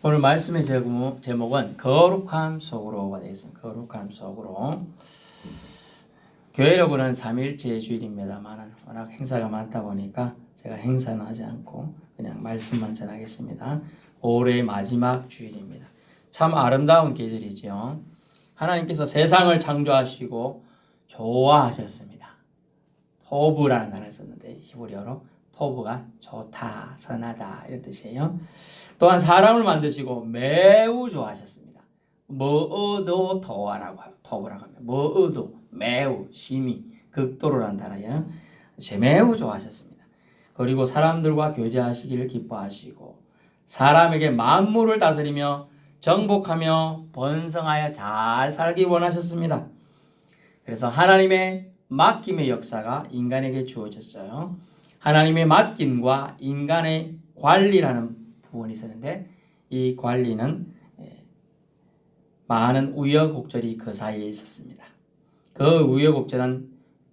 오늘 말씀의 제목은 거룩함 속으로가 되겠습니다. 거룩함 속으로. 교회력은 3일째 주일입니다만 워낙 행사가 많다 보니까 제가 행사는 하지 않고 그냥 말씀만 전하겠습니다. 올해의 마지막 주일입니다. 참 아름다운 계절이죠. 하나님께서 세상을 창조하시고 좋아하셨습니다. 토브라는 단어를 썼는데 히브리어로 토브가 좋다, 선하다 이런 뜻이에요. 또한 사람을 만드시고 매우 좋아하셨습니다. 뭐어도 토라고 해요. 토브라고 합니다. 뭐어도 매우 심히 극도로라는 단어예요. 매우 좋아하셨습니다. 그리고 사람들과 교제하시기를 기뻐하시고 사람에게 만물을 다스리며 정복하며 번성하여 잘 살기 원하셨습니다. 그래서 하나님의 맡김의 역사가 인간에게 주어졌어요. 하나님의 맡김과 인간의 관리라는 부분이 있었는데 이 관리는 많은 우여곡절이 그 사이에 있었습니다. 그 우여곡절은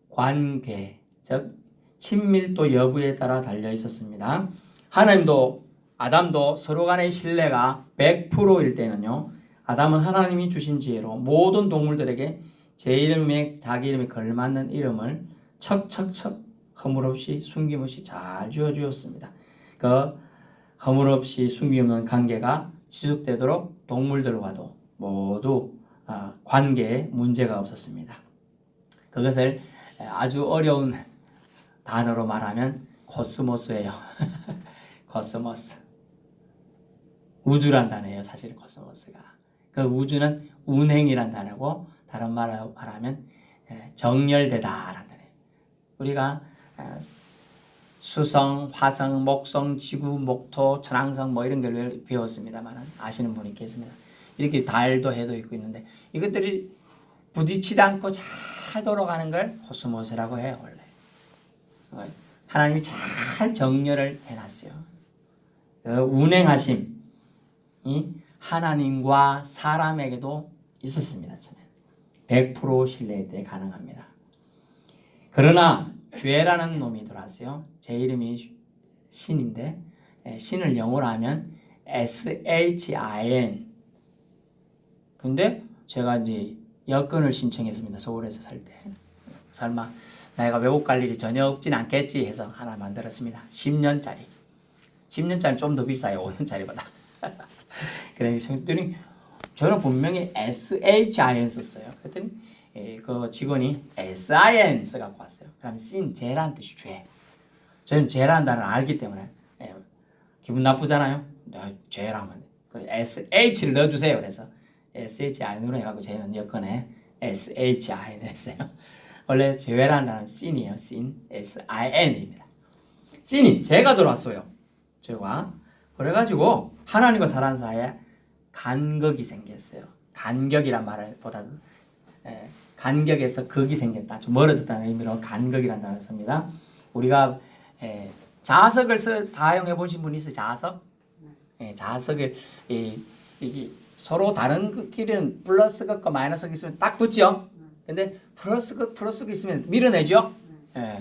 관계, 즉 친밀도 여부에 따라 달려 있었습니다. 하나님도 아담도 서로 간의 신뢰가 100%일 때는요, 아담은 하나님이 주신 지혜로 모든 동물들에게 자기 이름에 걸맞는 이름을 척척척 허물없이 숨김없이 잘 지어주었습니다. 그 허물없이 숨김없는 관계가 지속되도록 동물들과도 모두 관계에 문제가 없었습니다. 그것을 아주 어려운 단어로 말하면 코스모스예요. 코스모스. 우주란 단어예요. 사실 코스모스가. 그 우주는 운행이란 단어고 다른 말로 말하면 정렬되다라는 단어예요. 우리가 수성, 화성, 목성, 지구, 목토, 천왕성 뭐 이런 걸 배웠습니다만 아시는 분이 계십니다. 이렇게 달도 해도 있고 있는데 이것들이 부딪히지 않고 잘 돌아가는 걸 코스모스라고 해요. 원래 하나님이 잘 정렬을 해놨어요. 운행하심이 하나님과 사람에게도 있었습니다. 100% 신뢰에 가능합니다. 그러나 죄라는 놈이 들어왔어요. 제 이름이 신인데 신을 영어로 하면 SHIN. 근데 제가 이제 여권을 신청했습니다. 서울에서 살 때. 설마 내가 외국 갈 일이 전혀 없진 않겠지 해서 하나 만들었습니다. 10년짜리. 10년짜리 좀 더 비싸요. 5년짜리보다. 그랬더니 저는 분명히 SHIN 썼어요. 그랬더니 그 직원이 SIN 써갖고 왔어요. 그럼 sin, 죄라는 뜻이 죄. 저는 죄라는 단어를 알기 때문에 기분 나쁘잖아요. 죄라면 SH를 넣어주세요. 그래서 SHIN으로 해갖고 저는 여권에 SHIN 했어요. 원래 죄라는 단어는 sin이에요. sin, S-I-N입니다. sin이 죄가 들어왔어요. 죄가. 그래가지고 하나님과 사람 사이에 간격이 생겼어요. 간격이란 말을 보다 간격에서 극이 생겼다. 좀 멀어졌다는 의미로 간격이라는 단어를 씁니다. 우리가 자석을 사용해 보신 분 있어요? 자석? 자석을 이게 서로 다른 길은 플러스극과 마이너스극 있으면 딱 붙죠. 근데 플러스극 있으면 밀어내죠.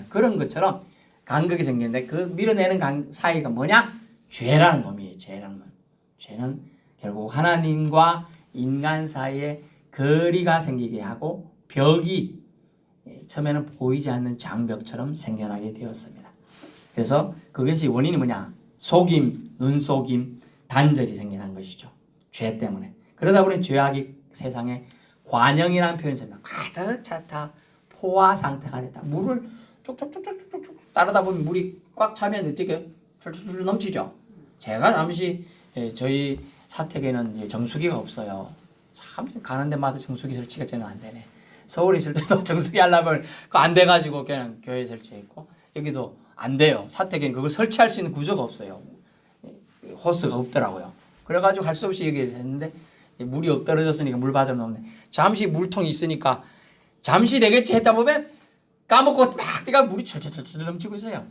그런 것처럼 간격이 생겼는데 그 밀어내는 사이가 뭐냐? 죄라는 놈이에요. 죄라는 놈. 죄는 결국 하나님과 인간 사이에 거리가 생기게 하고 벽이 처음에는 보이지 않는 장벽처럼 생겨나게 되었습니다. 그래서 그것이 원인이 뭐냐? 속임, 눈속임, 단절이 생겨난 것이죠. 죄 때문에. 그러다 보니 죄악이 세상에 관영이라는 표현이 씁니다. 가득 찼다. 포화 상태가 됐다. 물을 쪽쪽쪽쪽쪽쪽 따르다 보면 물이 꽉 차면 어떻게 풀풀 넘치죠. 제가 잠시 저희 사택에는 이제 정수기가 없어요. 참 가는 데마다 정수기 설치가 저는 안 되네. 서울에 있을 때도 정수기 하려면 그거 안 돼가지고 그냥 교회에 설치했고 여기도 안 돼요. 사택에는 그걸 설치할 수 있는 구조가 없어요. 호스가 없더라고요. 그래가지고 할 수 없이 얘기를 했는데 물이 떨어졌으니까 물 받으러 놓네. 잠시 물통이 있으니까 잠시 되겠지 했다 보면 까먹고 막 뛰가 물이 철철철철 넘치고 있어요.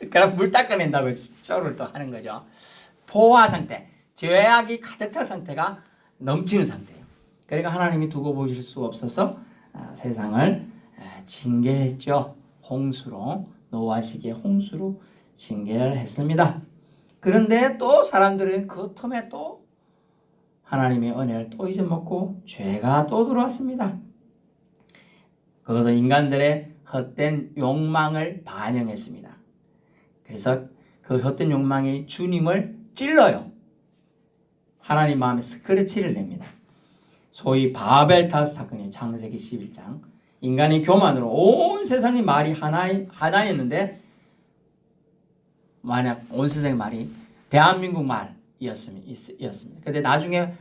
그럼 물 닦아낸다고 쇼를 또 하는 거죠. 포화 상태, 죄악이 가득 찬 상태가 넘치는 상태예요. 그러니까 하나님이 두고 보실 수 없어서 세상을 징계했죠. 홍수로, 노아 시기의 홍수로 징계를 했습니다. 그런데 또 사람들은 그 틈에 또 하나님의 은혜를 또 잊어먹고 죄가 또 들어왔습니다. 그것은 인간들의 헛된 욕망을 반영했습니다. 그래서 그 헛된 욕망이 주님을 찔러요. 하나님 마음에 스크래치를 냅니다. 소위 바벨탑 사건이에요. 창세기 11장. 인간이 교만으로 온 세상의 말이 하나였는데 만약 온 세상의 말이 대한민국 말이었습니다. 근데 나중에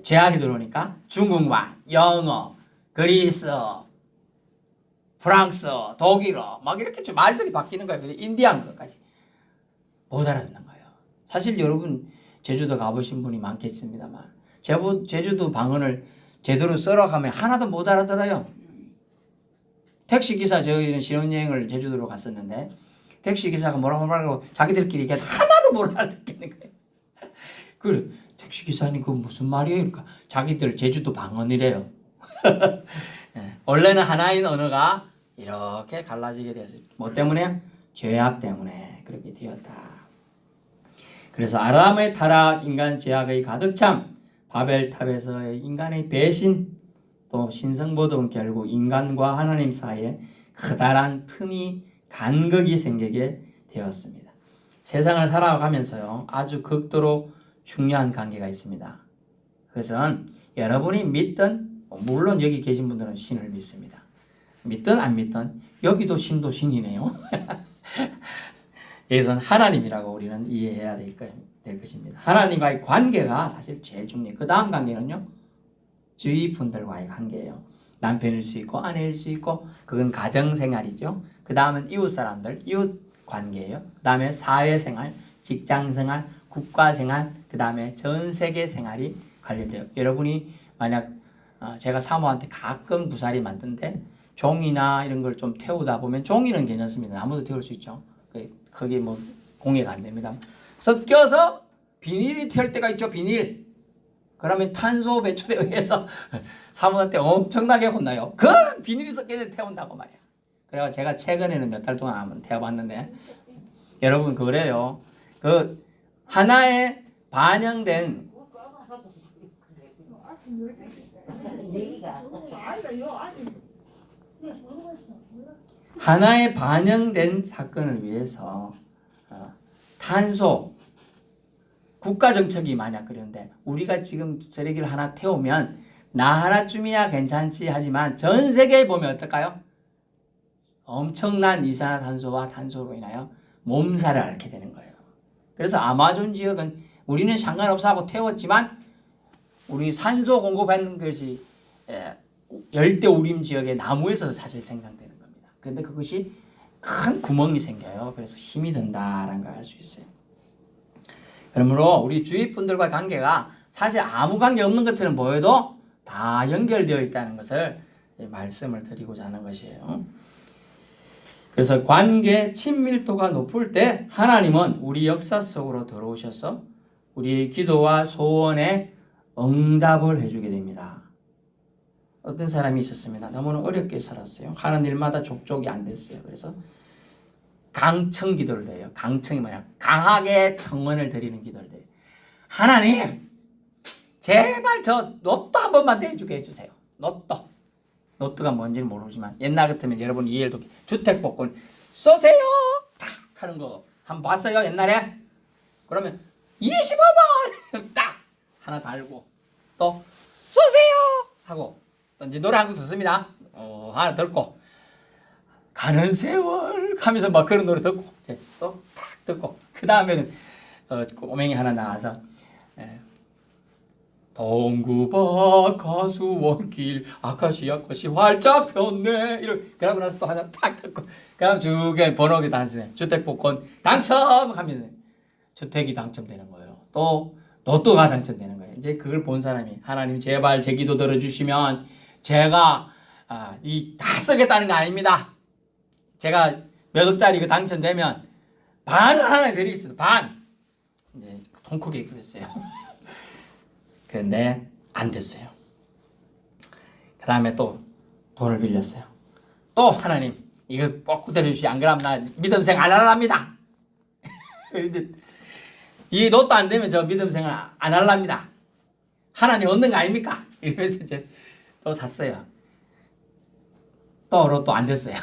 제약이 들어오니까 중국말, 영어, 그리스어, 프랑스어, 독일어 막 이렇게 좀 말들이 바뀌는 거예요. 인디안어까지 못 알아듣는 거예요. 사실 여러분 제주도 가보신 분이 많겠습니다만 제주도 방언을 제대로 써라가면 하나도 못 알아들어요. 택시기사 저희는 신혼여행을 제주도로 갔었는데 택시기사가 뭐라고 말하고 자기들끼리 얘기해도 하나도 못 알아듣겠는 거예요. 그래 택시기사님 그거 무슨 말이에요? 그러니까 자기들 제주도 방언이래요. 원래는 하나인 언어가 이렇게 갈라지게 되었어요. 뭐 때문에? 죄악 때문에 그렇게 되었다. 그래서 아람의 타락, 인간 죄악의 가득 참 바벨탑에서의 인간의 배신 또 신성모독은 결국 인간과 하나님 사이에 커다란 틈이 간극이 생기게 되었습니다. 세상을 살아가면서요 아주 극도로 중요한 관계가 있습니다. 그것은 여러분이 믿든 물론 여기 계신 분들은 신을 믿습니다. 믿든 안 믿든 여기도 신도 신이네요. 여기서는 하나님이라고 우리는 이해해야 될 것입니다. 하나님과의 관계가 사실 제일 중요해요. 그 다음 관계는요 주위 분들과의 관계예요. 남편일 수 있고 아내일 수 있고 그건 가정생활이죠. 그 다음은 이웃 사람들, 이웃 관계예요. 그 다음에 사회생활, 직장생활, 국가생활, 그 다음에 전 세계 생활이 관련돼요. 여러분이 만약 제가 사모한테 가끔 부사리 만든데 종이나 이런 걸 좀 태우다 보면 종이는 괜찮습니다. 나무도 태울 수 있죠. 거기 뭐 공해가 안 됩니다. 섞여서 비닐이 태울 때가 있죠. 비닐. 그러면 탄소 배출에 의해서 사모한테 엄청나게 혼나요. 그 비닐이 섞여서 태운다고 말이야. 그래서 제가 최근에는 몇 달 동안 한번 태워봤는데 여러분 그래요. 그 하나에 반영된 하나에 반영된 사건을 위해서 탄소 국가정책이 만약 그런데 우리가 지금 쓰레기를 하나 태우면 나 하나쯤이야 괜찮지 하지만 전 세계에 보면 어떨까요? 엄청난 이산화탄소와 탄소로 인하여 몸살을 앓게 되는 거예요. 그래서 아마존 지역은 우리는 상관없어 하고 태웠지만 우리 산소 공급하는 것이 열대우림 지역의 나무에서 사실 생산되는 겁니다. 그런데 그것이 큰 구멍이 생겨요. 그래서 힘이 든다라는 걸 알 수 있어요. 그러므로 우리 주위 분들과 관계가 사실 아무 관계 없는 것처럼 보여도 다 연결되어 있다는 것을 말씀을 드리고자 하는 것이에요. 그래서 관계 친밀도가 높을 때 하나님은 우리 역사 속으로 들어오셔서 우리의 기도와 소원에 응답을 해주게 됩니다. 어떤 사람이 있었습니다. 너무나 어렵게 살았어요. 하는 일마다 족족이 안 됐어요. 그래서 강청 기도를 드려요. 강청이 뭐냐? 강하게 청원을 드리는 기도를 드려요. 하나님, 제발 저 로또 한 번만 내주게 해주세요. 로또. 로또가 뭔지는 모르지만 옛날 같으면 여러분 이해를 돕게 주택복권 쏘세요! 탁 하는 거 한번 봤어요? 옛날에? 그러면 25번! 딱! 하나 달고 또 쏘세요! 하고 또 이제 노래 한 곡 듣습니다. 하나 듣고 가는 세월 하면서 막 그런 노래 듣고 또 탁 듣고 그 다음에는 꼬맹이 하나 나와서 동구밭 가수원길 아카시아 꽃이 활짝 폈네 이렇게 그러고 나서 또 하나 탁 듣고 그다음 주게 번호기 단순해 주택복권 당첨하면 주택이 당첨되는 거예요. 또 로또가 당첨되는 거예요. 이제 그걸 본 사람이 하나님 제발 제 기도 들어주시면 제가 이 다 쓰겠다는 거 아닙니다. 제가 몇 억짜리 이거 당첨되면 반을 하나 드리겠습니다. 반. 이제 통 크게 그랬어요. 그런데 안 됐어요. 그 다음에 또 돈을 빌렸어요. 또 하나님 이거 꼭 들어주시 안 그러면 나 믿음생 안 할랍니다. 이제 이 로또 안 되면 저 믿음생을 안 할랍니다. 하나님 얻는 거 아닙니까? 이러면서 이제 또 샀어요. 또 로또 안 됐어요.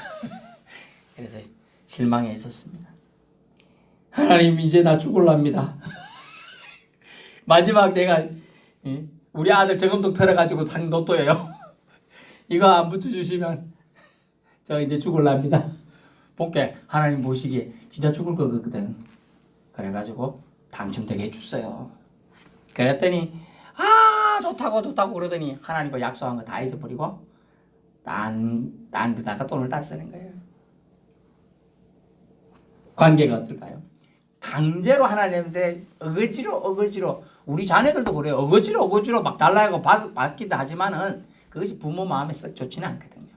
그래서 실망해 있었습니다. 하나님 이제 나 죽을랍니다. 마지막 내가 우리 아들 저금통 털어가지고 산 로또예요. 이거 안 붙여주시면 저 이제 죽을랍니다. 본께 하나님 보시기에 진짜 죽을 것 같거든. 그래가지고 당첨되게 해줬어요. 그랬더니 좋다고 그러더니 하나님과 약속한 거 다 잊어버리고 딴 데다가 돈을 다 쓰는 거예요. 관계가 어떨까요? 강제로 하나님한테 어거지로 우리 자녀들도 그래요. 어거지로 막 달라고 받기도 하지만은 그것이 부모 마음에 썩 좋지는 않거든요.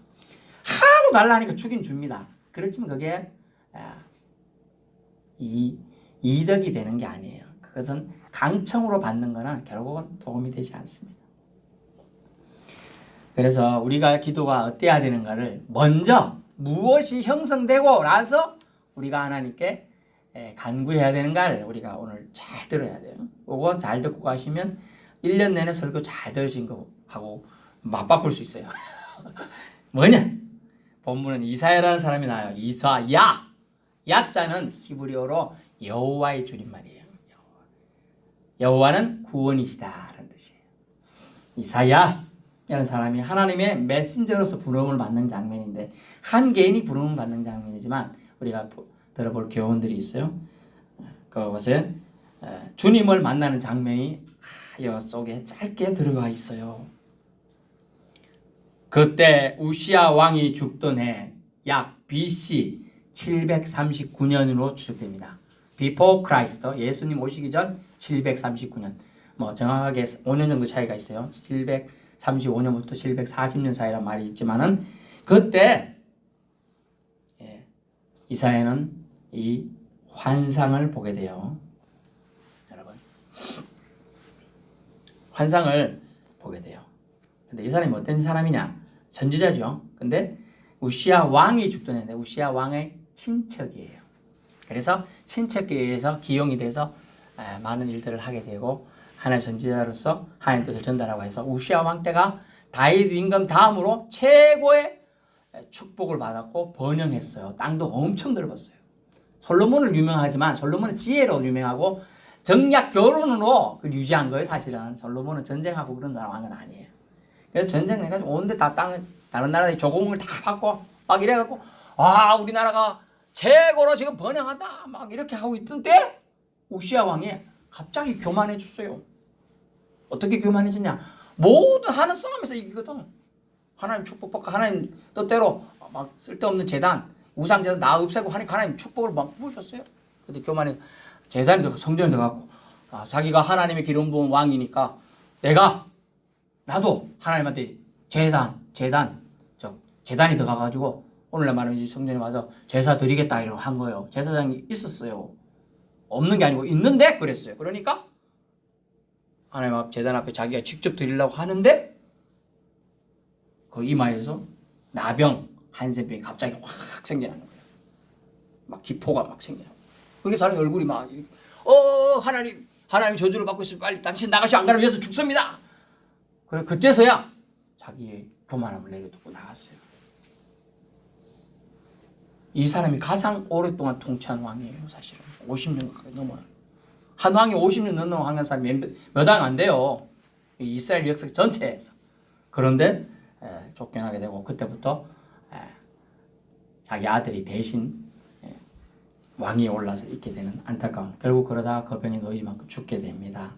하도 달라니까 주긴 줍니다. 그렇지만 그게 이득이 되는 게 아니에요. 그것은 강청으로 받는 거는 결국은 도움이 되지 않습니다. 그래서 우리가 기도가 어때야 되는가를 먼저 무엇이 형성되고 나서 우리가 하나님께 간구해야 되는가를 우리가 오늘 잘 들어야 돼요. 그거 잘 듣고 가시면 1년 내내 설교 잘 들으신 거 하고 맞바꿀 수 있어요. 뭐냐? 본문은 이사야라는 사람이 나와요. 이사야. 야자는 히브리어로 여호와의 줄임말이에요. 여호와는 구원이시다라는 뜻이에요. 이사야라는 사람이 하나님의 메신저로서 부름을 받는 장면인데 한 개인이 부름을 받는 장면이지만 우리가 들어볼 교훈들이 있어요. 그것은 주님을 만나는 장면이 여 속에 짧게 들어가 있어요. 그때 우시야 왕이 죽던 해 약 BC 739년으로 추측됩니다. Before Christ, 예수님 오시기 전 739년. 뭐 정확하게 5년 정도 차이가 있어요. 735년부터 740년 사이란 말이 있지만은 그때 이사야는 이 환상을 보게 돼요. 여러분, 환상을 보게 돼요. 근데 이 사람이 어떤 사람이냐? 선지자죠. 근데 우시야 왕이 죽던 해인데 우시야 왕의 친척이에요. 그래서 친척에 의해서 기용이 돼서 많은 일들을 하게 되고 하나님 선지자로서 하나님 뜻을 전달하고 해서 우시야 왕 때가 다윗 임금 다음으로 최고의 축복을 받았고 번영했어요. 땅도 엄청 넓었어요. 솔로몬을 유명하지만 솔로몬은 지혜로 유명하고 정략 결혼으로 유지한 거예요. 사실은 솔로몬은 전쟁하고 그런 왕은 아니에요. 그래서 전쟁을 해가지고 온데 다 다른 나라에 조공을 다 받고 막 이래갖고 우리나라가 최고로 지금 번영한다 막 이렇게 하고 있던 때 우시야 왕이 갑자기 교만해졌어요. 어떻게 교만해졌냐? 모든 하는 싸움에서 이기거든. 하나님 축복받고 하나님 뜻대로 막 쓸데없는 재단 우상재단 다 없애고 하니까 하나님 축복을 막 부으셨어요. 근데 교만해 재단이 더 성전이 돼갖고 자기가 하나님의 기름 부은 왕이니까 나도 하나님한테 재단이 들어가가지고 오늘날 말하면 성전에 와서 제사 드리겠다 이러고 한 거예요. 제사장이 있었어요. 없는 게 아니고 있는데 그랬어요. 그러니까 하나님 앞 제단 앞에 자기가 직접 드리려고 하는데 그 이마에서 나병 한센병이 갑자기 확 생겨나는 거예요. 막 기포가 막 생겨나고. 그러니까 사람의 얼굴이 막 하나님 저주를 받고 있으면 빨리 당신 나가시 안 가면 위해서 죽습니다. 그래 그때서야 자기의 교만함을 내려두고 나갔어요. 이 사람이 가장 오랫동안 통치한 왕이에요. 사실은 50년 가까이 넘어요. 한 왕이 50년 넘는 왕한 사람이 몇 왕 안 돼요. 이스라엘 역사 전체에서. 그런데 쫓겨나게 되고 그때부터 자기 아들이 대신 왕위에 올라서 있게 되는 안타까운, 결국 그러다가 그 병에 놓이지만 죽게 됩니다.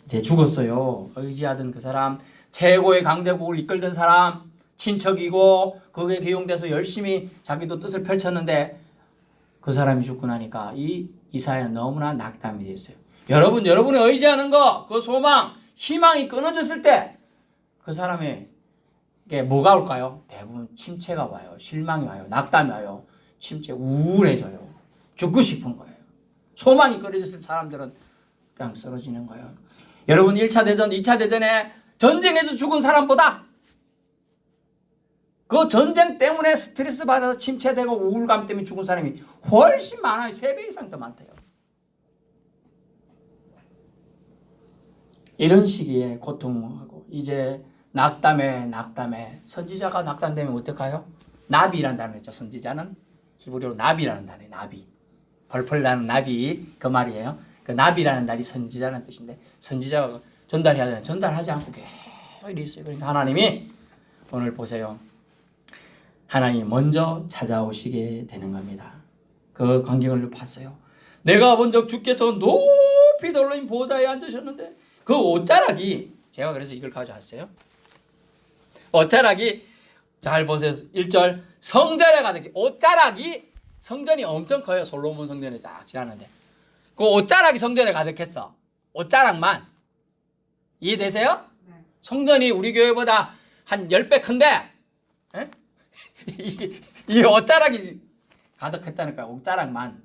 이제 죽었어요. 의지하던 그 사람, 최고의 강대국을 이끌던 사람, 친척이고 거기에 기용돼서 열심히 자기도 뜻을 펼쳤는데 그 사람이 죽고 나니까 이 이사야는 너무나 낙담이 됐어요. 여러분이 의지하는 거, 그 소망, 희망이 끊어졌을 때 그 사람에게 뭐가 올까요? 대부분 침체가 와요. 실망이 와요. 낙담이 와요. 우울해져요. 죽고 싶은 거예요. 소망이 끊어졌을 사람들은 그냥 쓰러지는 거예요. 여러분 1차 대전, 2차 대전에 전쟁에서 죽은 사람보다 그 전쟁 때문에 스트레스 받아서 침체되고 우울감 때문에 죽은 사람이 훨씬 많아요. 3배 이상 더 많대요. 이런 시기에 고통하고 이제 낙담에 선지자가 낙담되면 어떡해요? 나비라는 단어 있죠. 선지자는 히브리어로 나비라는 단어예요. 나비. 벌벌 나는 나비 그 말이에요. 그 나비라는 날이 선지자라는 뜻인데 선지자가 전달해야 되는 전달하지 않고 계속 이리 있어요. 그러니까 하나님이 오늘 보세요. 하나님이 먼저 찾아오시게 되는 겁니다. 그 광경을 봤어요. 내가 본 적 주께서 높이 돌린 보좌에 앉으셨는데 그 옷자락이 제가 그래서 이걸 가져왔어요. 옷자락이 잘 보세요. 1절 성전에 가득히 옷자락이 성전이 엄청 커요. 솔로몬 성전에 딱 지나는데 그 옷자락이 성전에 가득했어. 옷자락만 이해되세요? 네. 성전이 우리 교회보다 한 10배 큰데 이 옷자락이 가득했다니까. 옷자락만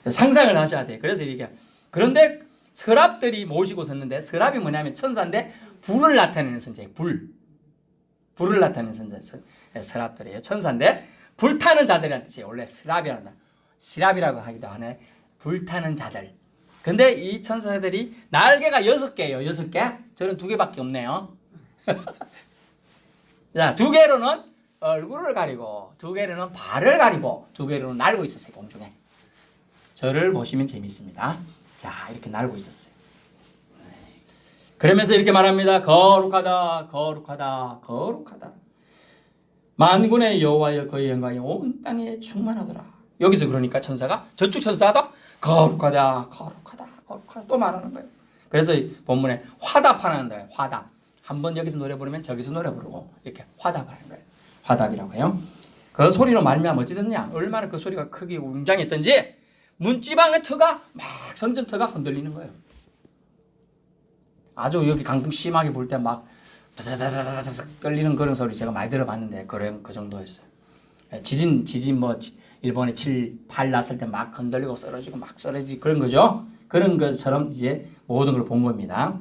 상상을 하셔야 돼요. 그래서 이게 그런데 서랍들이 모시고 섰는데 서랍이 뭐냐면 천사인데 불을 나타내는 선자예요. 불을 나타내는 선자 서랍들이에요. 천사인데 불타는 자들이라는 뜻이에요. 원래 서랍이란다. 시랍이라고 하기도 하네. 불타는 자들. 근데 이 천사들이 날개가 6개예요. 6개. 저는 2개밖에 없네요. 자, 2개로는 얼굴을 가리고 2개로는 발을 가리고 2개로는 날고 있었어요. 공중에. 저를 보시면 재밌습니다. 자, 이렇게 날고 있었어요. 그러면서 이렇게 말합니다. 거룩하다, 거룩하다, 거룩하다. 만군의 여호와여 그의 영광이 온 땅에 충만하더라. 여기서 그러니까 천사가 저쪽 천사가 거룩하다, 거룩하다, 거룩하다 또 말하는 거예요. 그래서 본문에 화답하는 거예요. 화답. 한번 여기서 노래 부르면 저기서 노래 부르고 이렇게 화답하는 거예요. 화답이라고 해요. 그 소리로 말미암아 어찌 됐냐? 얼마나 그 소리가 크게 웅장했던지 문지방의 터가 막 성전 터가 흔들리는 거예요. 아주 여기 강풍 심하게 불 때 막 다다다다다다 끌리는 그런 소리 제가 많이 들어봤는데 그 정도였어요. 지진 뭐 일본에 7, 8 났을 때 막 흔들리고 쓰러지고 막 쓰러지고 그런 거죠. 그런 것처럼 이제 모든 걸 본 겁니다.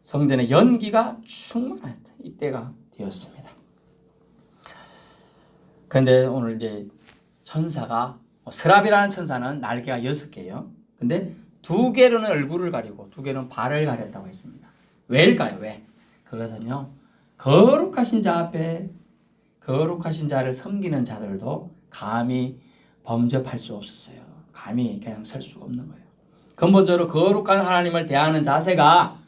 성전의 연기가 충만했다. 이때가 되었습니다. 그런데 오늘 이제 천사가 스랍이라는 천사는 날개가 6개예요. 근데 2개로는 얼굴을 가리고 2개로는 발을 가렸다고 했습니다. 왜일까요? 왜? 그것은요. 거룩하신 자 앞에 거룩하신 자를 섬기는 자들도 감히 범접할 수 없었어요. 감히 그냥 설 수가 없는 거예요. 근본적으로 거룩한 하나님을 대하는 자세가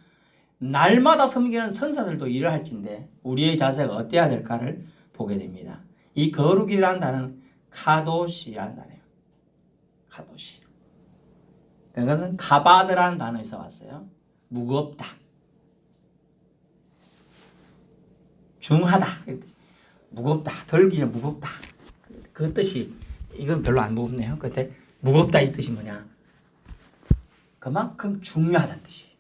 날마다 섬기는 천사들도 일을 할진데 우리의 자세가 어때야 될까를 보게 됩니다. 이 거룩이라는 단어는 카도시라는 단어예요. 카도시. 그것은 카바드라는 단어에서 왔어요. 무겁다. 중하다. 무겁다. 덜기는 무겁다. 그 뜻이 이건 별로 안 무겁네요. 그때 무겁다 이 뜻이 뭐냐? 그만큼 중요하다는 뜻이.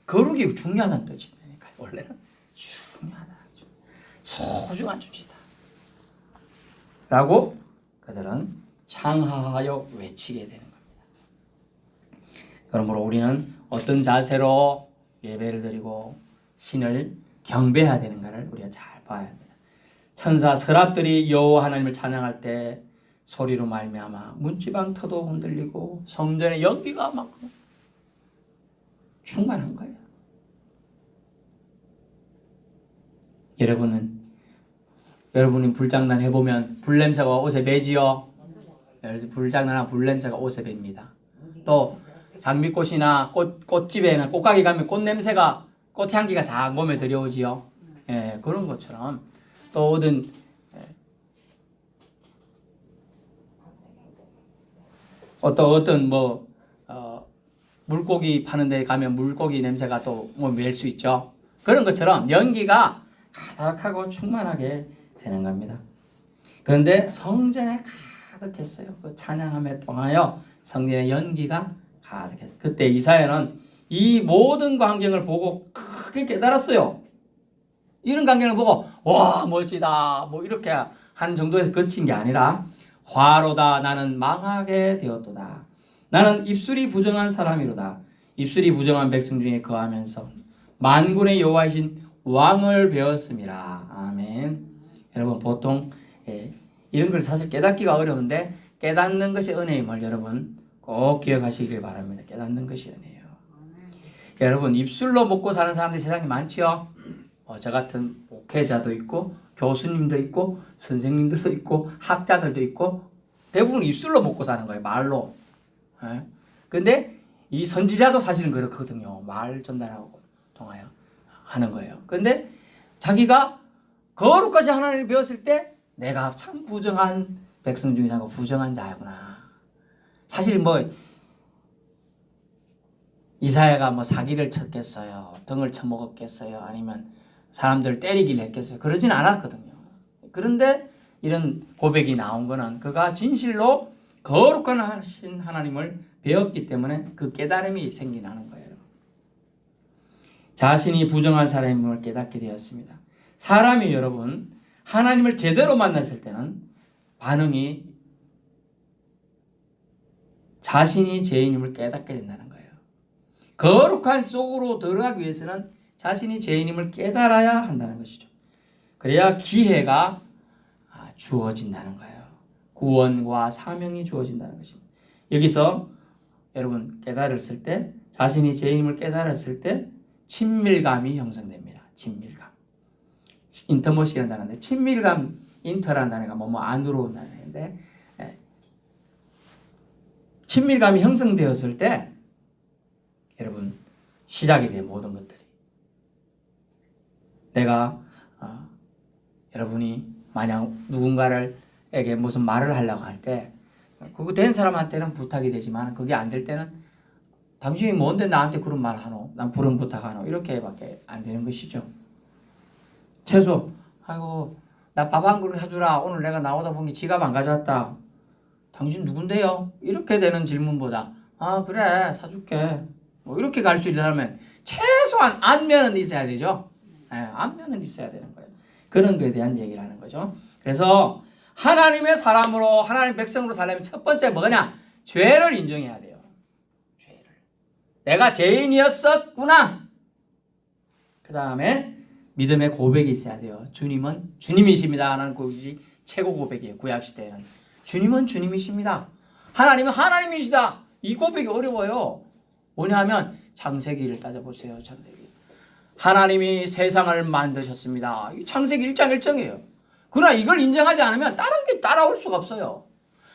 거룩이 중요하다는 뜻이니까 원래는 중요하다. 소중한 존재다. 라고 그들은 창하하여 외치게 되는 겁니다. 그러므로 우리는 어떤 자세로 예배를 드리고 신을 경배해야 되는가를 우리가 잘 봐야 합니다. 천사 서랍들이 여호와 하나님을 찬양할 때 소리로 말미암아 문지방 터도 흔들리고 성전의 연기가 막 충만한 거예요. 여러분이 불장난 해보면 불냄새가 옷에 배지요. 불장난하면 불냄새가 옷에 뱄니다. 또 장미꽃이나 꽃집에나 꽃가게 가면 꽃냄새가 꽃향기가 싹 몸에 들여오지요. 예, 그런 것처럼 또 어떤 물고기 파는 데 가면 물고기 냄새가 또 멜 수 있죠. 그런 것처럼 연기가 가득하고 충만하게 되는 겁니다. 그런데 성전에 가득했어요. 그 찬양함에 통하여 성전의 연기가 가득했어요. 그때 이사야는 이 모든 광경을 보고 크게 깨달았어요. 이런 광경을 보고 와 멋지다 뭐 이렇게 하는 정도에서 그친 게 아니라 화로다 나는 망하게 되었도다. 나는 입술이 부정한 사람이로다. 입술이 부정한 백성 중에 거하면서 만군의 여호와이신 왕을 배웠음이라. 아멘. 여러분 보통 이런 걸 사실 깨닫기가 어려운데 깨닫는 것이 은혜임을 여러분 꼭 기억하시길 바랍니다. 깨닫는 것이 은혜예요. 여러분 입술로 먹고 사는 사람들이 세상에 많지요. 저 같은 목회자도 있고 교수님도 있고 선생님들도 있고 학자들도 있고 대부분 입술로 먹고 사는 거예요. 말로. 근데 이 선지자도 사실은 그렇거든요. 말 전달하고 통하여 하는 거예요. 근데 자기가 거룩하신 하나님을 배웠을 때 내가 참 부정한 백성 중에 하나 부정한 자구나. 사실 뭐 이사야가 뭐 사기를 쳤겠어요. 등을 쳐먹었겠어요. 아니면 사람들 때리기를 했겠어요. 그러진 않았거든요. 그런데 이런 고백이 나온 거는 그가 진실로 거룩한 하신 하나님을 배웠기 때문에 그 깨달음이 생겨나는 거예요. 자신이 부정한 사람임을 깨닫게 되었습니다. 사람이 여러분 하나님을 제대로 만났을 때는 반응이 자신이 죄인임을 깨닫게 된다는 거예요. 거룩한 속으로 들어가기 위해서는 자신이 죄인임을 깨달아야 한다는 것이죠. 그래야 기회가 주어진다는 거예요. 구원과 사명이 주어진다는 것입니다. 여기서 여러분 깨달았을 때 자신이 죄인임을 깨달았을 때 친밀감이 형성됩니다. 친밀감. 인터머시라는 단어인데 친밀감 인터라는 단어가 뭐뭐 안으로 단어인데 친밀감이 형성되었을 때 여러분 시작이 돼요. 모든 것들이. 내가 여러분이 만약 누군가에게 무슨 말을 하려고 할 때 그거 된 사람한테는 부탁이 되지만 그게 안 될 때는 당신이 뭔데 나한테 그런 말 하노? 난 그런 부탁하노? 이렇게밖에 안 되는 것이죠. 최소 아이고 나 밥 한 그릇 해주라. 오늘 내가 나오다 보니 지갑 안 가져왔다. 당신 누군데요? 이렇게 되는 질문보다 아 그래 사줄게. 뭐 이렇게 갈 수 있다면 최소한 안면은 있어야 되죠. 안면은 있어야 되는 거예요. 그런 거에 대한 얘기를 하는 거죠. 그래서 하나님의 사람으로 하나님의 백성으로 살려면 첫 번째 뭐냐? 죄를 인정해야 돼요. 죄를. 내가 죄인이었었구나. 그 다음에 믿음의 고백이 있어야 돼요. 주님은 주님이십니다. 하는 고백이 최고 고백이에요. 구약시대에는. 주님은 주님이십니다. 하나님은 하나님이시다. 이 고백이 어려워요. 뭐냐 하면 창세기를 따져보세요. 창세기. 하나님이 세상을 만드셨습니다. 창세기 1장 1절이에요. 그러나 이걸 인정하지 않으면 다른 게 따라올 수가 없어요.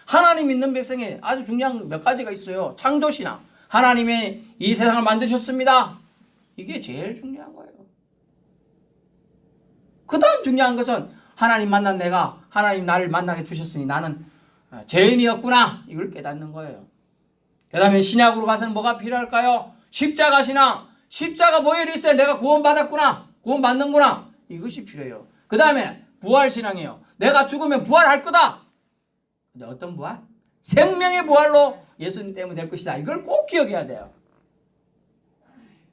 하나님 믿는 백성에 아주 중요한 몇 가지가 있어요. 창조신앙. 하나님이 이 세상을 만드셨습니다. 이게 제일 중요한 거예요. 그 다음 중요한 것은 하나님 만난 내가 하나님 나를 만나게 주셨으니 나는 죄인이었구나. 이걸 깨닫는 거예요. 그 다음에 신약으로 가서는 뭐가 필요할까요? 십자가 신앙. 십자가 보혈이 있어야 내가 구원받았구나. 구원받는구나. 이것이 필요해요. 그 다음에 부활신앙이에요. 내가 죽으면 부활할 거다. 근데 어떤 부활? 생명의 부활로 예수님 때문에 될 것이다. 이걸 꼭 기억해야 돼요.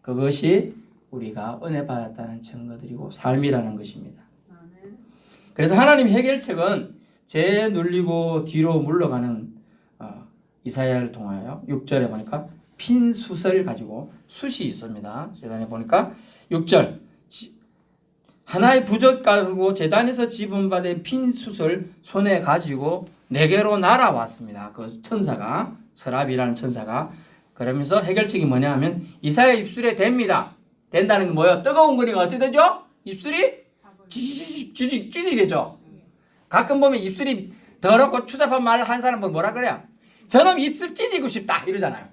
그것이 우리가 은혜 받았다는 증거들이고 삶이라는 것입니다. 그래서 하나님 해결책은 죄 눌리고 뒤로 물러가는 이사야를 통하여 6절에 보니까 핀 숫을 가지고 숫이 있습니다. 재단에 보니까 6절 하나의 부적 가지고 재단에서 지분받은 핀 숫을 손에 가지고 내게로 날아왔습니다. 그 천사가 서랍이라는 천사가 그러면서 해결책이 뭐냐 하면 이사야 입술에 댑니다. 된다는 게 뭐예요? 뜨거운 거니까 어떻게 되죠? 입술이 찢어지겠죠. 가끔 보면 입술이 더럽고 추잡한 말을 한 사람은 뭐라 그래요? 저놈 입술 찢이고 싶다 이러잖아요.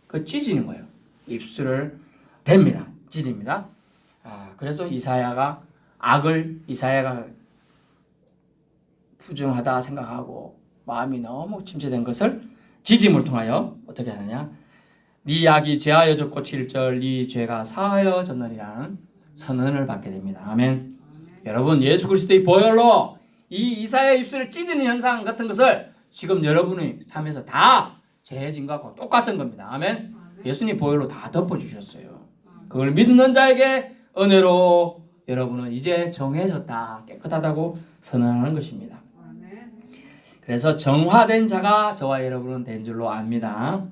그 찢이는 거예요. 입술을 댑니다. 찢입니다. 그래서 이사야가 부정하다 생각하고 마음이 너무 침체된 것을 지짐을 통하여 어떻게 하느냐? 네 악이 제하여졌고 7절 네 죄가 사하여졌느니라는 선언을 받게 됩니다. 아멘. 여러분 예수 그리스도의 보혈로 이 이사야의 입술을 찢는 현상 같은 것을 지금 여러분의 삶에서 다 죄진 것과 똑같은 겁니다. 아멘. 예수님 보혈로 다 덮어주셨어요. 그걸 믿는 자에게 은혜로 여러분은 이제 정해졌다, 깨끗하다고 선언하는 것입니다. 그래서 정화된 자가 저와 여러분은 된 줄로 압니다.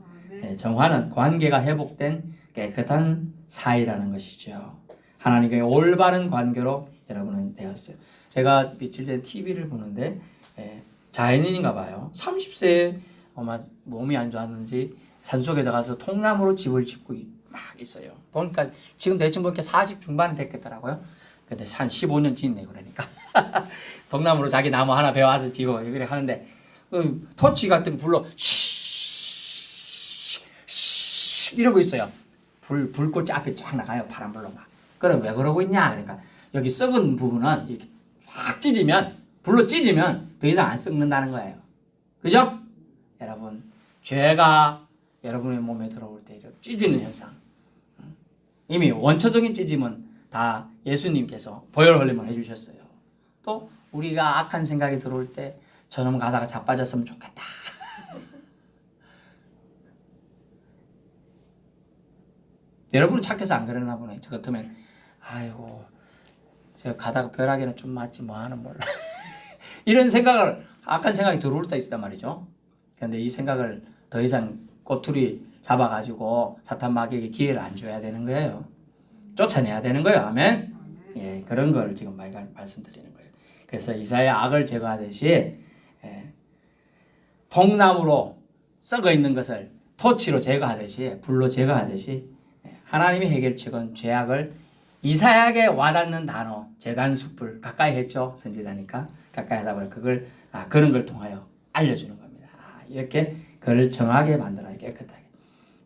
정화는 관계가 회복된 깨끗한 사이라는 것이죠. 하나님과의 올바른 관계로 여러분은 되었어요. 제가 며칠 전에 TV를 보는데 자연인인가 봐요. 30세 아마 몸이 안 좋았는지 산속에 들어가서 통나무로 집을 짓고 막 있어요. 보니까 지금 대충 보니까 40 중반이 됐겠더라고요. 근데 한 15년 짓네 그러니까. 통나무로 자기 나무 하나 베어와서 피고 그래 하는데 토치 같은 거 불로 이러고 있어요. 불꽃이 앞에 쫙 나가요. 바람 불로 막. 그럼 왜 그러고 있냐? 그러니까 여기 썩은 부분은 이렇게 확 찢으면 불로 찢으면 더 이상 안 썩는다는 거예요. 그죠? 여러분 죄가 여러분의 몸에 들어올 때 이렇게 찢는 현상. 이미 원초적인 찢음은 다 예수님께서 보혈 흘림을 해주셨어요. 또 우리가 악한 생각이 들어올 때 저놈 가다가 자빠졌으면 좋겠다. 여러분은 착해서 안 그러나 보네. 저 같으면 아이고 제가 가다가 벼락에는 좀 맞지 뭐 하는 몰라. 이런 생각을 악한 생각이 들어올 때 있단 말이죠. 그런데 이 생각을 더 이상 꼬투리 잡아가지고 사탄 마귀에게 기회를 안 줘야 되는 거예요. 쫓아내야 되는 거예요. 아멘. 예, 그런 걸 지금 말씀드리는 거예요. 그래서 이사야 악을 제거하듯이 통나무로 썩어 있는 것을 토치로 제거하듯이 불로 제거하듯이 하나님의 해결책은 죄악을 이사야에게 와닿는 단어 제단수풀 가까이 했죠. 선지자니까 가까이 하다 보니 그걸 그런 걸 통하여 알려주는 겁니다. 이렇게 그를 정하게 만들어요. 깨끗하게.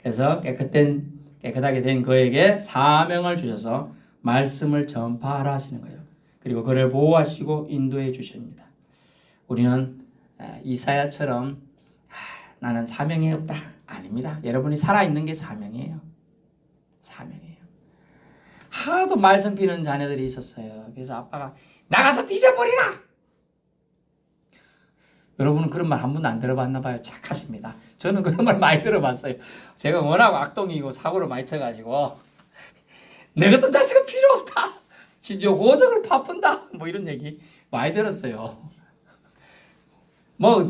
그래서 깨끗하게 된 그에게 사명을 주셔서 말씀을 전파하라 하시는 거예요. 그리고 그를 보호하시고 인도해 주십니다. 우리는 이사야처럼 나는 사명이 없다. 아닙니다. 여러분이 살아있는 게 사명이에요. 사명이에요. 하도 말썽 피는 자녀들이 있었어요. 그래서 아빠가 나가서 뒤져버리라. 여러분은 그런 말 한 번도 안 들어봤나 봐요. 착하십니다. 저는 그런 말 많이 들어봤어요. 제가 워낙 악동이고 사고를 많이 쳐가지고 내 같은 자식은 필요 없다. 심지어 호적을 파푼다. 뭐 이런 얘기 많이 들었어요. 뭐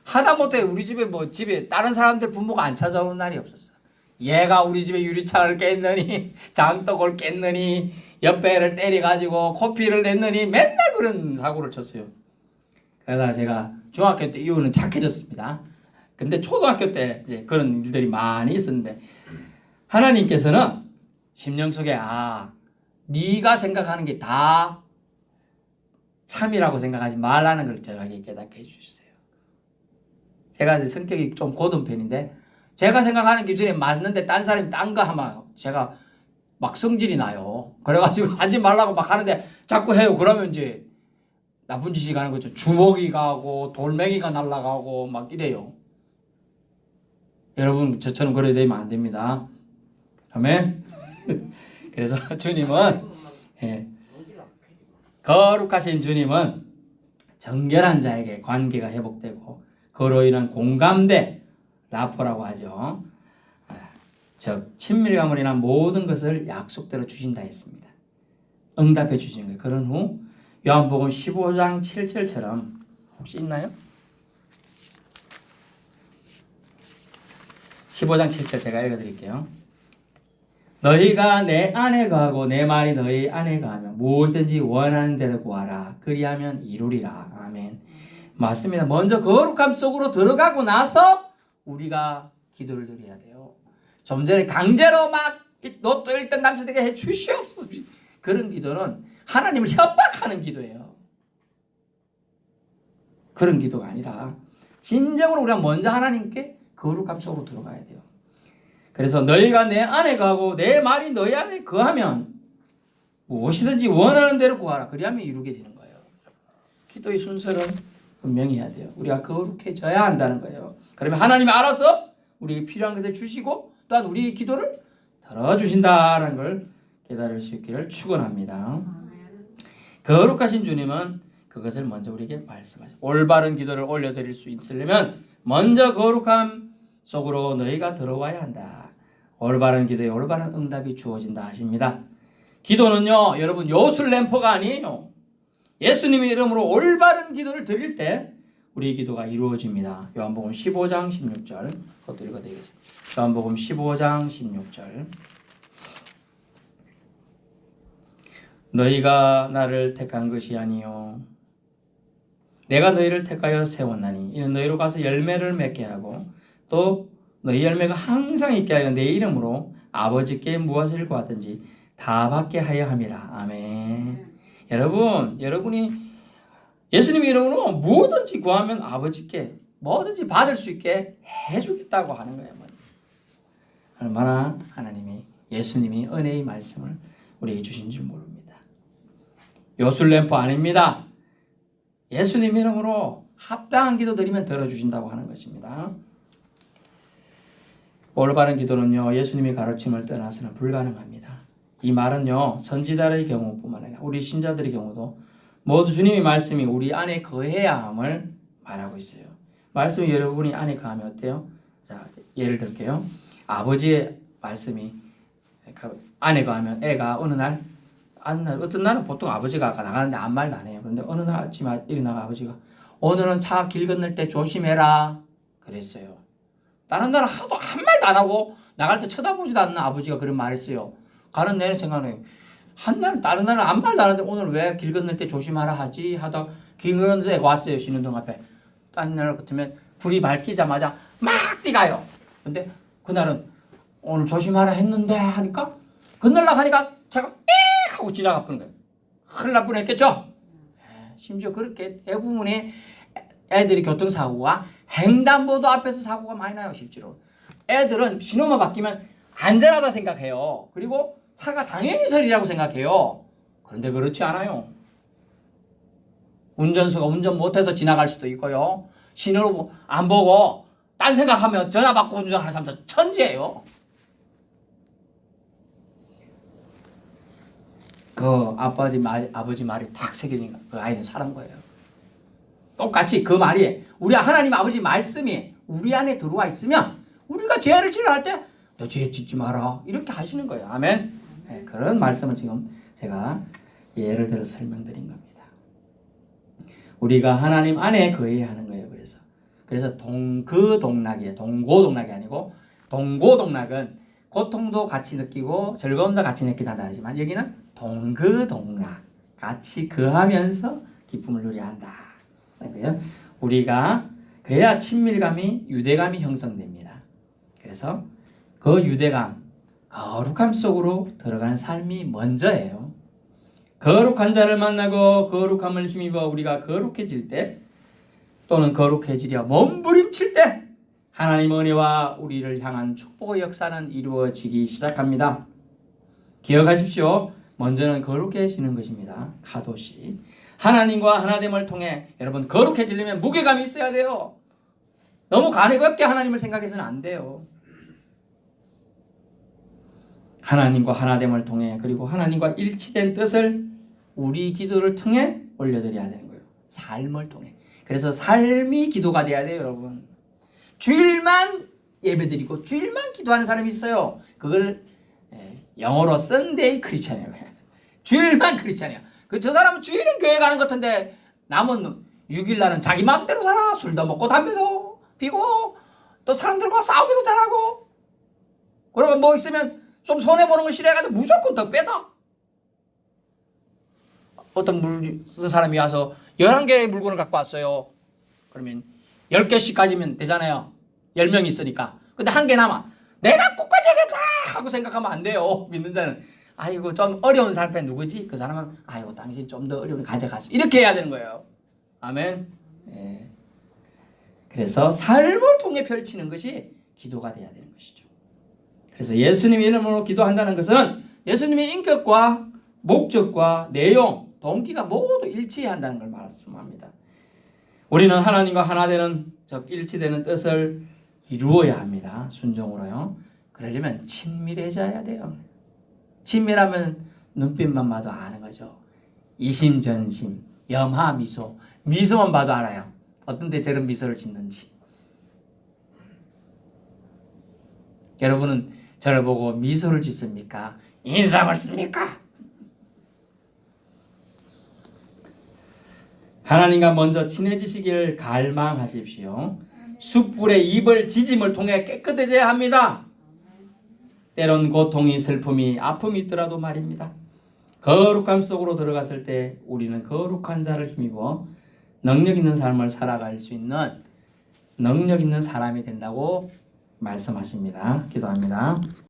하다못해 우리 집에 집에 다른 사람들 부모가 안 찾아오는 날이 없었어. 얘가 우리 집에 유리창을 깼느니 장독을 깼느니 옆배를 때려가지고 코피를 냈느니 맨날 그런 사고를 쳤어요. 그러다 제가 중학교 때 이후는 착해졌습니다. 근데 초등학교 때 이제 그런 일들이 많이 있었는데 하나님께서는 심령 속에 네가 생각하는 게 다 참이라고 생각하지 말라는 걸 저에게 깨닫게 해주셨어요. 제가 이제 성격이 좀 고든 편인데 제가 생각하는 기준에 맞는데 딴 사람이 딴 거 하면 제가 막 성질이 나요. 그래가지고 하지 말라고 막 하는데 자꾸 해요. 그러면 이제 나쁜 짓이 가는 거죠. 주먹이 가고 돌멩이가 날아가고 막 이래요. 여러분 저처럼 그래야 되면 안 됩니다. 아멘. 그래서 주님은 거룩하신 주님은 정결한 자에게 관계가 회복되고 그로 인한 공감대 라포라고 하죠. 즉 친밀감으로 인한 모든 것을 약속대로 주신다 했습니다. 응답해 주시는 거예요. 그런 후 요한복음 15장 7절처럼 혹시 있나요? 15장 7절 제가 읽어드릴게요. 너희가 내 안에 거하고 내 말이 너희 안에 거하면 무엇이든지 원하는 대로 구하라. 그리하면 이루리라. 아멘. 맞습니다. 먼저 거룩함 속으로 들어가고 나서 우리가 기도를 드려야 돼요. 좀 전에 강제로 막 로또 1등 당첨되게 해 주시옵소서. 그런 기도는 하나님을 협박하는 기도예요. 그런 기도가 아니라 진정으로 우리가 먼저 하나님께 거룩함 속으로 들어가야 돼요. 그래서 너희가 내 안에 거하고 내 말이 너희 안에 거하면 무엇이든지 원하는 대로 구하라. 그리하면 이루게 되는 거예요. 기도의 순서는 분명히 해야 돼요. 우리가 거룩해져야 한다는 거예요. 그러면 하나님이 알아서 우리에게 필요한 것을 주시고 또한 우리의 기도를 들어주신다는 걸 깨달을 수 있기를 축원합니다. 거룩하신 주님은 그것을 먼저 우리에게 말씀하시죠. 올바른 기도를 올려드릴 수 있으려면 먼저 거룩함 속으로 너희가 들어와야 한다. 올바른 기도에 올바른 응답이 주어진다 하십니다. 기도는요, 여러분 요술램퍼가 아니에요. 예수님의 이름으로 올바른 기도를 드릴 때 우리의 기도가 이루어집니다. 요한복음 15장 16절 그것도 읽어드리겠습니다. 요한복음 15장 16절 너희가 나를 택한 것이 아니요 내가 너희를 택하여 세웠나니 이는 너희로 가서 열매를 맺게 하고 또 너희 열매가 항상 있게 하여 내 이름으로 아버지께 무엇을 구하든지 다 받게 하여 함이라. 아멘. 여러분이 예수님 이름으로 무엇든지 구하면 아버지께 뭐든지 받을 수 있게 해주겠다고 하는 거예요. 얼마나 하나님이 예수님이 은혜의 말씀을 우리에게 주신 줄 모릅니다. 요술램프 아닙니다. 예수님 이름으로 합당한 기도 드리면 들어주신다고 하는 것입니다. 올바른 기도는요, 예수님의 가르침을 떠나서는 불가능합니다. 이 말은요, 선지자의 경우뿐만 아니라 우리 신자들의 경우도 모두 주님의 말씀이 우리 안에 거해야 함을 말하고 있어요. 말씀이 여러분이 안에 거하면 어때요? 자, 예를 들게요. 아버지의 말씀이 안에 거하면 애가 어느 날 어떤 날은 보통 아버지가 나가는데 아무 말도 안 해요. 그런데 어느 날 아침에 일어나가 아버지가 오늘은 차 길 건널 때 조심해라 그랬어요. 다른 날은 하도 한 말도 안 하고 나갈 때 쳐다보지도 않는 아버지가 그런 말을 했어요. 가는 내내 생각해요. 한 날 다른 날은 아무 말도 안 하는데 오늘 왜 길 건널 때 조심하라 하지 하다 길 건널 때 왔어요. 신호등 앞에. 다른 날 같으면 불이 밝히자마자 막 뛰가요. 근데 그날은 오늘 조심하라 했는데 하니까 건널라고 하니까 차가 삑 하고 지나가 버린 거예요. 큰일 날 뻔했겠죠. 심지어 그렇게 대부분의 애들이 교통사고가 횡단보도 앞에서 사고가 많이 나요. 실제로 애들은 신호만 바뀌면 안전하다 생각해요. 그리고 차가 당연히 서리라고 생각해요. 그런데 그렇지 않아요. 운전수가 운전 못해서 지나갈 수도 있고요. 신호를 안 보고 딴 생각하면 전화 받고 운전하는 사람들 천재예요. 그 아버지 말이 탁 새겨진 그 아이는 살은 거예요. 똑같이 그 말이 우리 하나님 아버지 말씀이 우리 안에 들어와 있으면 우리가 죄를 지으려 할 때 너 죄 짓지 마라 이렇게 하시는 거예요. 아멘. 네, 그런 말씀을 지금 제가 예를 들어서 설명드린 겁니다. 우리가 하나님 안에 거해야 하는 거예요. 그래서 동거동락이에요. 동고동락이 아니고 동고동락은 고통도 같이 느끼고 즐거움도 같이 느낀다는 말이지만 여기는 동거동락 같이 거하면서 기쁨을 누려야 한다. 우리가 그래야 친밀감이 유대감이 형성됩니다. 그래서 그 유대감 거룩함 속으로 들어가는 삶이 먼저예요. 거룩한 자를 만나고 거룩함을 힘입어 우리가 거룩해질 때 또는 거룩해지려 몸부림칠 때 하나님 은혜와 우리를 향한 축복의 역사는 이루어지기 시작합니다. 기억하십시오. 먼저는 거룩해지는 것입니다. 카도시. 하나님과 하나됨을 통해 여러분 거룩해지려면 무게감이 있어야 돼요. 너무 가볍게 하나님을 생각해서는 안 돼요. 하나님과 하나됨을 통해 그리고 하나님과 일치된 뜻을 우리 기도를 통해 올려드려야 되는 거예요. 삶을 통해. 그래서 삶이 기도가 돼야 돼요, 여러분. 주일만 예배드리고 주일만 기도하는 사람이 있어요. 그걸 영어로 Sunday 크리스찬이라고 해요. 주일만 크리스찬이야. 저 사람은 주일은 교회 가는 것 같은데 남은 6일날은 자기 마음대로 살아. 술도 먹고 담배도 피고 또 사람들과 싸우기도 잘하고 그러고 뭐 있으면 좀 손해보는 거 싫어해가지고 무조건 더 뺏어. 어떤 사람이 와서 11개의 물건을 갖고 왔어요. 그러면 10개씩 가지면 되잖아요. 10명이 있으니까. 근데 1개 남아. 내가 꼭까지 하겠다 하고 생각하면 안 돼요. 믿는 자는 아이고 좀 어려운 사람 누구지? 그 사람은 아이고 당신 좀 더 어려운 가져가세요. 이렇게 해야 되는 거예요. 아멘. 예. 그래서 삶을 통해 펼치는 것이 기도가 돼야 되는 것이죠. 그래서 예수님 이름으로 기도한다는 것은 예수님의 인격과 목적과 내용, 동기가 모두 일치해야 한다는 걸 말씀합니다. 우리는 하나님과 하나 되는 즉 일치되는 뜻을 이루어야 합니다. 순종으로요. 그러려면 친밀해져야 돼요. 친밀하면 눈빛만 봐도 아는 거죠. 이심전심, 염하 미소, 미소만 봐도 알아요. 어떤 데 저런 미소를 짓는지. 여러분은 저를 보고 미소를 짓습니까? 인상을 씁니까? 하나님과 먼저 친해지시기를 갈망하십시오. 숯불의 입을 지짐을 통해 깨끗해져야 합니다. 때론 고통이 슬픔이 아픔이 있더라도 말입니다. 거룩함 속으로 들어갔을 때 우리는 거룩한 자를 힘입어 능력 있는 삶을 살아갈 수 있는 능력 있는 사람이 된다고 말씀하십니다. 기도합니다.